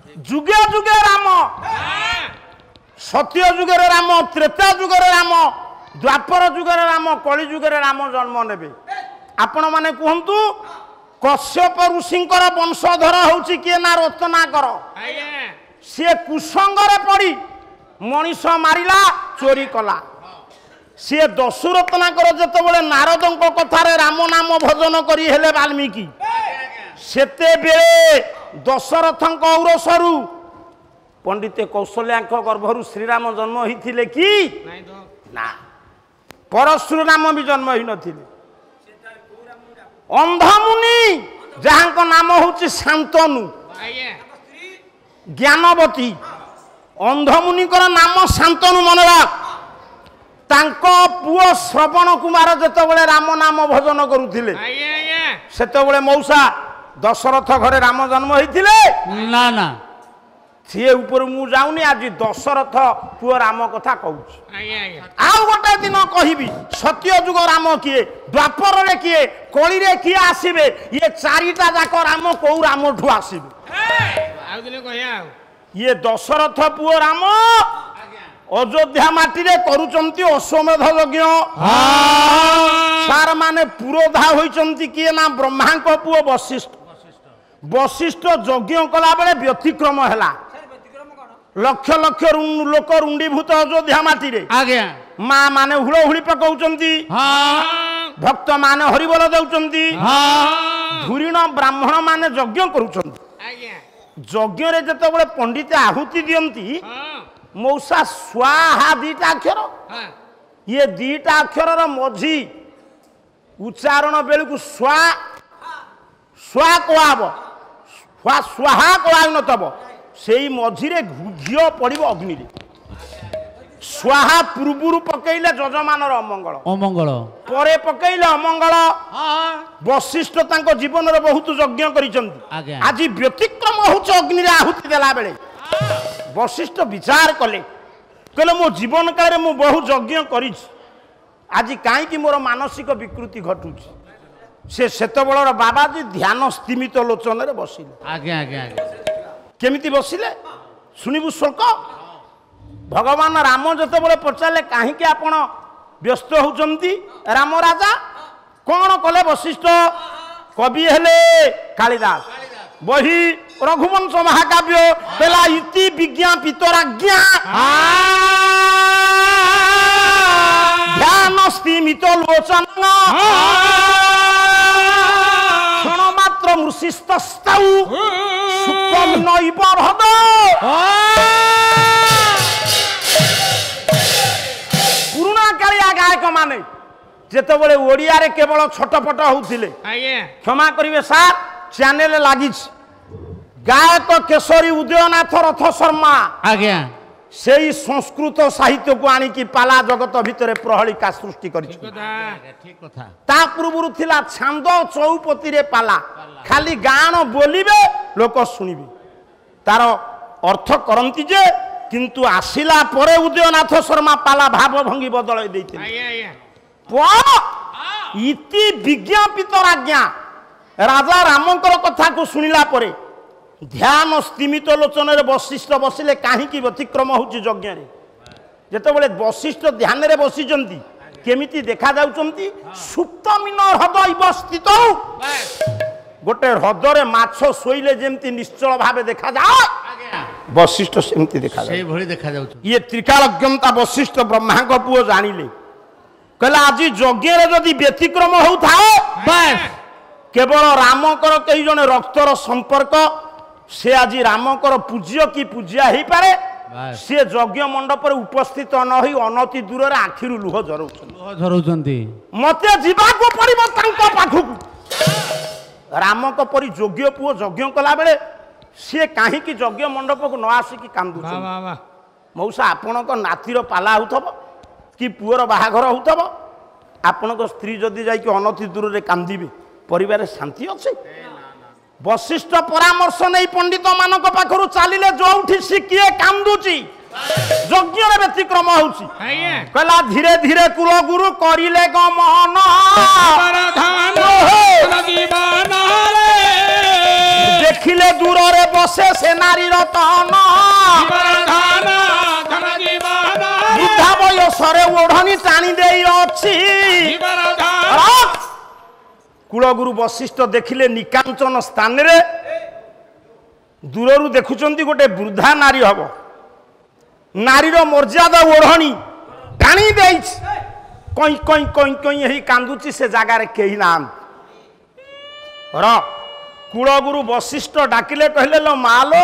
जुगे जुगे राम सत्य जुगे राम त्रेता जुगे राम द्वापर जुगे राम कली जुगे राम जन्म नेबे आपण माने कहंतु कश्यप ऋषिंकर वंशधर होउची किए ना रत्नाकर सी कुसंगरे पड़ी मनीष मारिला चोरी कला सी दशरत्नाकर जत बड़े नारदों कथार राम नाम भजन करी हेले वाल्मीकि सेते बेले दशरथ औरसरु पंडित कौशल्या गर्भरु श्रीराम जन्म होइथिले कि ना परशुराम भी जन्म होई नथिले अंधमुनि जहां नाम होची शांतनु ज्ञानवती अंधमुनि नाम शांतनु मनरा तांको पुओ श्रवण कुमार जेतबेले राम नाम भजन करुथिले सेतबेले मौसा दशरथ घरे राम जन्म होइथिले ना ना सी ऊपर मु जाऊनी आज दशरथ पुओ राम कथा कहूँ आउ गोटे दिन कहबी सत्य जुग राम किए द्वापर रे किए कली रे किए आसीबे ये चारिटा जाक राम को राम ठू आसीबे ये दशरथ पुओ राम अयोध्या माटी रे करूचंती अश्वमेध यज्ञ सार माने पुरोधा होइचंती किए ना ब्रह्मा को पुओ वशिष्ठ वशिष्ठ यज्ञ कला बेले व्यतिक्रम हैला लक्ष लक्ष लोक रुंडीभूत अयोध्या माटी रे आज्ञा माँ माने हुड़हुड़ी पकाउचंती भक्त माने हरिबोल दउचंती धुरीण ब्राह्मण माने यज्ञ करूचंती यज्ञ रे जतबेले पंडित आहुति दियंती मौसा स्वाहा दीटा अक्षर ये दीटा अक्षर मझी उच्चारण बेलू स्वा स्वा कहब स्वाहा कह नतब से मझिरे घीओ पड़ो अग्नि स्वाहा पूर्व पकईले जजमान अमंगल अमंगल परे पकईले अमंगल वशिष्ठ तांको जीवन रे बहुत यज्ञ करिसंती आज व्यतिक्रम होच अग्नि रे आहुति देला बेले वशिष्ठ विचार कले कहले मो जीवन काल रे मो बहु यज्ञ करी आज कहीं मोर मानसिक विकृति घटुची से सेतबेलर बाबाजी ध्यान स्थिमित लोचन रे बसिले आज्ञा आज्ञा केमिति बसिले सुनिबु श्लोक भगवान राम जतबेले पचारे कहीं आपण व्यस्त होचंती राम राजा कौन कले वशिष्ठ कवि हेले कालिदास बही रघुवंश महाकाव्य पेला इति विज्ञापित राज्ञा ध्यान स्थिमित लोचन क्षण मात्र मृषिस्तौ सुखम नैव भद पुराणा कालिया गायक माने जेतेबेले ओडिया रे केवल छटपट होउथिले क्षमा करिवे सार चैनल लागी गायक केशरी उदयनाथ रथ शर्मा आज्ञा से संस्कृत साहित्य को आनी की पाला जगत भितर प्रहलिका सृष्टि करी ता पूर्व थिला छांद चौपति रे पाला खाली गान बोलिबे लोक सुनिबे तार अर्थ करंती जे किंतु आसिला परे उदयनाथ शर्मा पाला भाव भंगी बदल देइथिले इति विज्ञापित राज्ञा राजा रामकर कथा को सुनिला परे ध्यान स्थिमित लोचन रे वशिष्ठ बसिले कहीं व्यतिक्रम होची यज्ञ रे जेतेबेले वशिष्ठ ध्यान रे बसिचंती केमिति देखा जाउचंती सुप्त मीन हृद अवस्थित गोटे हृदय माछ सोइले जेमति निश्चल भावे देखा जाए वशिष्ठ सेमति देखा जाए भଳି देखा जाउछ ये त्रिकालज्ञता वशिष्ठ ब्रह्मा को पुओ जानिले कहला आज यज्ञ रे जदि व्यतिक्रम होउथाए बस केवल रामकर कई जने रक्तर संपर्क से आज रामकर पूज्य की पूज्या ही पारे से यज्ञ मंडप उपस्थित न होई अनति दूर रे आखिरु लुह झरौछंती मते जीवा को पड़िबो तांको पाखु राम को परि योग्य पुओ यज्ञ कला बेले से काहे की यज्ञ मंडप को न आसी की काम दुछ मौसा आपण को नातीर पाला होतबो कि पुओर बाहाघर होतबो आपण को स्त्री जदी जाई कि अनति दूर रे कांदीबे परिवार शांति अच्छे वशिष्ठ परामर्श नहीं पंडित मान पाखु चलिले जो शिखिए कांदुची यज्ञ व्यतिक्रम होला धीरे धीरे कुल गुरु करिले गमन ଦେଖିଲେ ଦୂରରେ ବସେ ସେ ନାରୀର ତନ ବୃଦ୍ଧା ବୟସରେ ଓଢ଼ଣୀ ଟାଣି ଦେଇ ଅଛି। କୂଳଗୁରୁ ବଶିଷ୍ଠ ଦେଖିଲେ ନିକାଞ୍ଚନ ସ୍ଥାନରେ ଦୂରରୁ ଦେଖୁଛନ୍ତି ଗୋଟେ ବୃଦ୍ଧା ନାରୀ ହବ, ନାରୀର ମର୍ଯ୍ୟାଦା ଓଢ଼ଣୀ ଟାଣି ଦେଇଛି, କଇଁ କଇଁ କଇଁ କଇଁ ହେଇ କାନ୍ଦୁଛି, ସେ ଜାଗାରେ କେହି ନାହାନ୍ତି। କୂଳଗୁରୁ ବଶିଷ୍ଠ ଡାକିଲେ, କହିଲେ लो ମାଲୋ,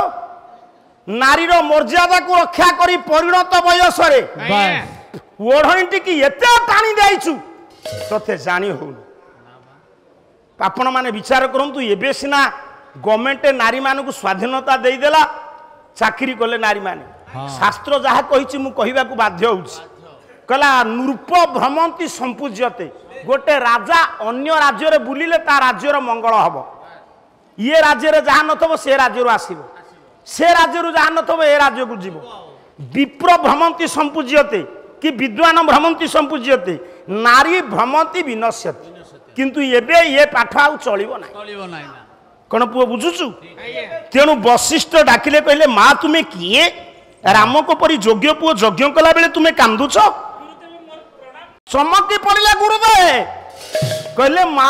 ନାରୀର ମର୍ଯ୍ୟାଦାକୁ ରକ୍ଷା କରି ପରିଣତ ବୟସରେ ଓଢ଼ଣୀ ଟିକି ଏତେ ଟାଣି ଦେଇଛୁ, ତତେ ଜାଣି ହଉନି। ଆପଣ ମାନେ ବିଚାର କରନ୍ତୁ, ଏବେ ସିନା ଗଭର୍ଣ୍ଣମେଣ୍ଟ ନାରୀ ମାନଙ୍କୁ ସ୍ୱାଧୀନତା ଦେଇଦେଲା, ଚାକିରି କଲେ ନାରୀ ମାନେ, ଶାସ୍ତ୍ର ଯାହା କହିଛି ମୁଁ କହିବାକୁ ବାଧ୍ୟ ହଉଛି। କହିଲା ନୃପ ଭ୍ରମନ୍ତି ସମ୍ପୂଜ୍ୟତେ, ଗୋଟେ ରାଜା ଅନ୍ୟ ରାଜ୍ୟରେ ବୁଲିଲେ ତା ରାଜ୍ୟର ମଙ୍ଗଳ ହବ। ଇଏ ରାଜ୍ୟରେ ଯାହା ନଥିବ ସେ ରାଜ୍ୟରୁ ଆସିବ, ସେ ରାଜ୍ୟରୁ ଯାହା ନଥିବ ଏ ରାଜ୍ୟକୁ ଯିବ। ବିପ୍ର ଭ୍ରମନ୍ତି ସମ୍ପୂଜ୍ୟତେ କି ବିଦ୍ୱାନ ଭ୍ରମନ୍ତି ସମ୍ପୂଜ୍ୟତେ, ନାରୀ ଭ୍ରମନ୍ତି ବିନଶ୍ୟତି। କିନ୍ତୁ ଏବେ ଏ ପାଠ ଆଉ ଚଳିବ ନାହିଁ। କଣ ପୁଅ ବୁଝୁଛୁ? ତେଣୁ ବଶିଷ୍ଠ ଡାକିଲେ, କହିଲେ ମା ତୁମେ କିଏ? ରାମଙ୍କ ପରି ଯୋଗ୍ୟ ପୁଅ ଯଜ୍ଞ କଲା ବେଳେ ତୁମେ କାନ୍ଦୁଛ? ଚମକି ପଡ଼ିଲା ଗୁରୁଦେବ, କହିଲେ ମା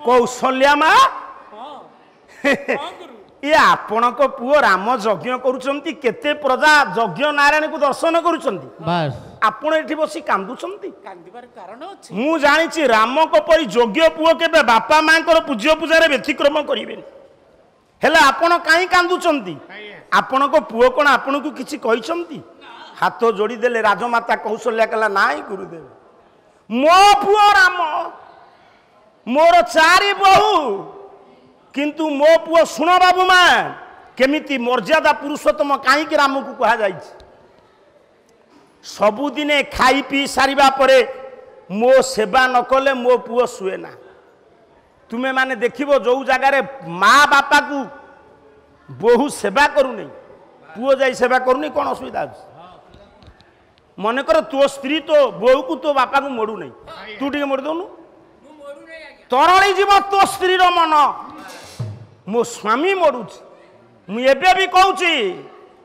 କୌଶଲ୍ୟା ମା, ଏ ଆପଣଙ୍କ ପୁଅ ରାମ ଯଜ୍ଞ କରୁଛନ୍ତି, କେତେ ପ୍ରଜା ଯଜ୍ଞ ନାରାୟଣକୁ ଦର୍ଶନ କରୁଛନ୍ତି, ଆପଣ ଏଠି ବସି କାନ୍ଦୁଛନ୍ତି? ମୁଁ ଜାଣିଛି ରାମଙ୍କ ପରି ଯୋଗ୍ୟ ପୁଅ କେବେ ବାପା ମାଙ୍କର ପୂଜ୍ୟ ପୂଜାରେ ବ୍ୟତିକ୍ରମ କରିବେନି, ହେଲେ ଆପଣ କାହିଁ କାନ୍ଦୁଛନ୍ତି? ଆପଣଙ୍କ ପୁଅ କଣ ଆପଣଙ୍କୁ କିଛି କହିଛନ୍ତି? ହାତ ଯୋଡ଼ିଦେଲେ ରାଜମାତା କୌଶଲ୍ୟା, କହିଲା ନାଇଁ ଗୁରୁଦେବ, ମୋ ପୁଅ ରାମ, ମୋର 4 ବୋହୂ, କିନ୍ତୁ ମୋ ପୁଅ ଶୁଣ ବାବୁ ମା, କେମିତି ମର୍ଯ୍ୟାଦା ପୁରୁଷୋତ୍ତମ କାହିଁକି ରାମକୁ କୁହାଯାଇଛି? ସବୁଦିନେ ଖାଇ ପିଇ ସାରିବା ପରେ ମୋ ସେବା ନ କଲେ ମୋ ପୁଅ ଶୁଏ ନା। ତୁମେ ମାନେ ଦେଖିବ ଯୋଉ ଜାଗାରେ ମା ବାପାକୁ ବୋହୂ ସେବା କରୁନି, ପୁଅ ଯାଇ ସେବା କରୁନି, କ'ଣ ଅସୁବିଧା ଅଛି? ମନେକର ତୋ ସ୍ତ୍ରୀ ତୋ ବୋହୂକୁ ତୋ ବାପାକୁ ମୋଡୁ ନାହିଁ, ତୁ ଟିକେ ମୋଡ଼ି ଦଉନୁ, ତରଳି ଯିବ ତୋ ସ୍ତ୍ରୀର ମନ। ମୋ ସ୍ୱାମୀ ମୋଡୁଛି। ମୁଁ ଏବେ ବି କହୁଛି,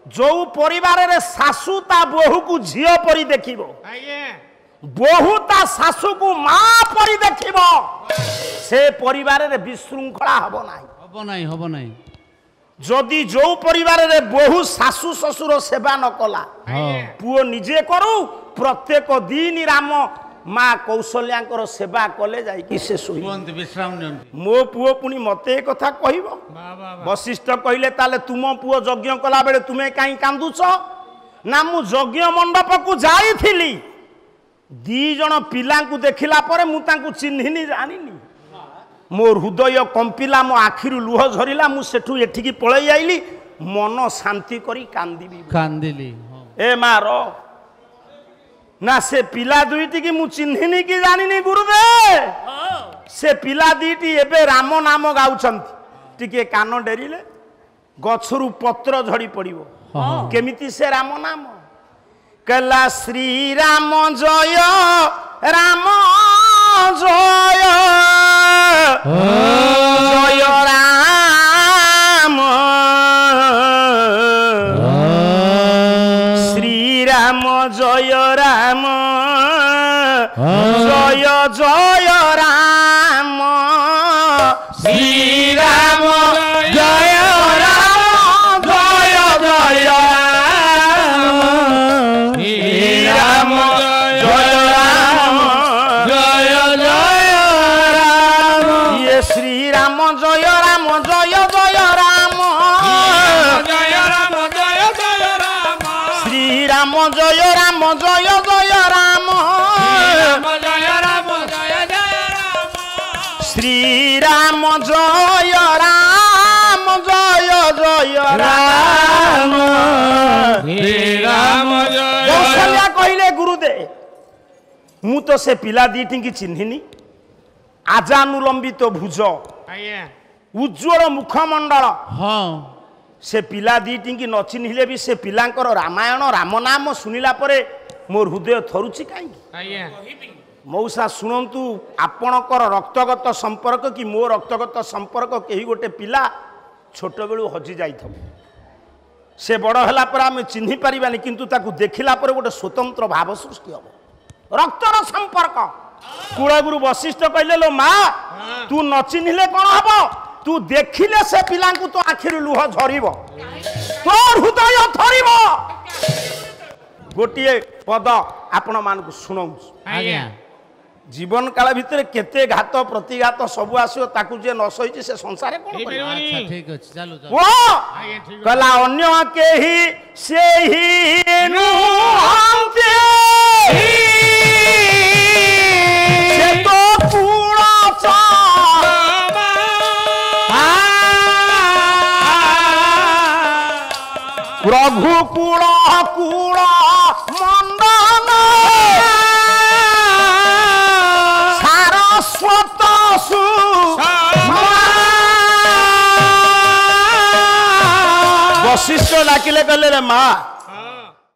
ଯୋଉ ପରିବାରରେ ଶାଶୁ ତା ବୋହୂକୁ ଝିଅ ପରି ଦେଖିବ, ବୋହୂ ତା ଶାଶୁକୁ ମା ପରି ଦେଖିବ, ସେ ପରିବାରରେ ବିଶୃଙ୍ଖଳା ହବ ନାହିଁ। ଯଦି ଯୋଉ ପରିବାରରେ ବୋହୂ ଶାଶୁ ଶ୍ୱଶୁର ସେବା ନ କଲା, ପୁଅ ନିଜେ କରୁ, ପ୍ରତ୍ୟେକ ଦିନ ରାମ ମା କୌଶଲ୍ୟାଙ୍କର ସେବା କଲେ ଯାଇକି ସେ ଶୋଇବ, ବିଶ୍ରାମ ନିଅନ୍ତି। ମୋ ପୁଅ ପୁଣି ମତେ ଏ କଥା କହିବ? ବଶିଷ୍ଠ କହିଲେ, ତାହେଲେ ତୁମ ପୁଅ ଯଜ୍ଞ କଲା ବେଳେ ତୁମେ କାହିଁ କାନ୍ଦୁଛ? ନା ମୁଁ ଯଜ୍ଞ ମଣ୍ଡପକୁ ଯାଇଥିଲି, 2 ଜଣ ପିଲାଙ୍କୁ ଦେଖିଲା ପରେ ମୁଁ ତାଙ୍କୁ ଚିହ୍ନିନି, ଜାଣିନି, ମୋ ହୃଦୟ କମ୍ପିଲା, ମୋ ଆଖିରୁ ଲୁହ ଝରିଲା, ମୁଁ ସେଠୁ ଏଠିକି ପଳେଇ ଆଇଲି, ମନ ଶାନ୍ତି କରି କାନ୍ଦିଲି। ଏ ମା ର ନା ସେ ପିଲା 2ଟି କି ମୁଁ ଚିହ୍ନିନି କି ଜାଣିନି ଗୁରୁଦେବ, ସେ ପିଲା 2ଟି ଏବେ ରାମ ନାମ ଗାଉଛନ୍ତି। ଟିକେ କାନ ଡେରିଲେ ଗଛରୁ ପତ୍ର ଝଡ଼ି ପଡ଼ିବ। କେମିତି ସେ ରାମ ନାମ? କହିଲା ଶ୍ରୀରାମ ଜୟ ରାମ ଜୟ ଜୟ ରାମ, ଶ୍ରୀରାମ ଜୟ ରାମ জয় জয় রাম শ্রীরাম জয় রাম জয় জয় রাম শ্রীরাম জয় রাম জয় জয় রাম ইয়ে শ্রীরাম জয় রাম জয় জয় রাম জয় রাম জয় জয় রাম শ্রীরাম জয় রাম জয় জয় রাম শ্রীরাম জয় রাম জয় জয় রাম শ্রীরাম জয় কৌশল্যা কহিলে গুরুদেব মু তো সে পিলা দিটিঙ্কি চিহ্নিনি আজানুলম্বিত ভুজ উজ্জ্বল মুখমণ্ডল সে পিলা দিটিঙ্কি ন চিহ্নিলে বি সে পিলাঙ্কর রামায়ণ রাম নাম শুনিলা পরে মোর হৃদয় থরুচি কাইকি मौसा शुणु आपणकर रक्तगत संपर्क कि मो रक्तगत संपर्क कहीं गोटे पिला छोट बेलू हजि जाई से बड़ है पर आम चिन्ह पारानी किंतु ताकू देखला पर गोटे स्वतंत्र भाव सृष्टि हम रक्तर संपर्क कुलगुरु वशिष्ठ कहले लो माँ तू न चिन्हले कौन हम तू देखिले से पिला तो आखिर लुह झर तो हृदय थर गोटे पद आपण मान शुणु जीवन काल भितर केते घात प्रतिघात सब आसो ताकू जे न सही से संसार कला अन्य केही से ही नुहंते से तो पूर्ण सा प्रभु कूड़ कूड़ मंदन सारस्वत वशिष्ठ डाकिले कहले रे माँ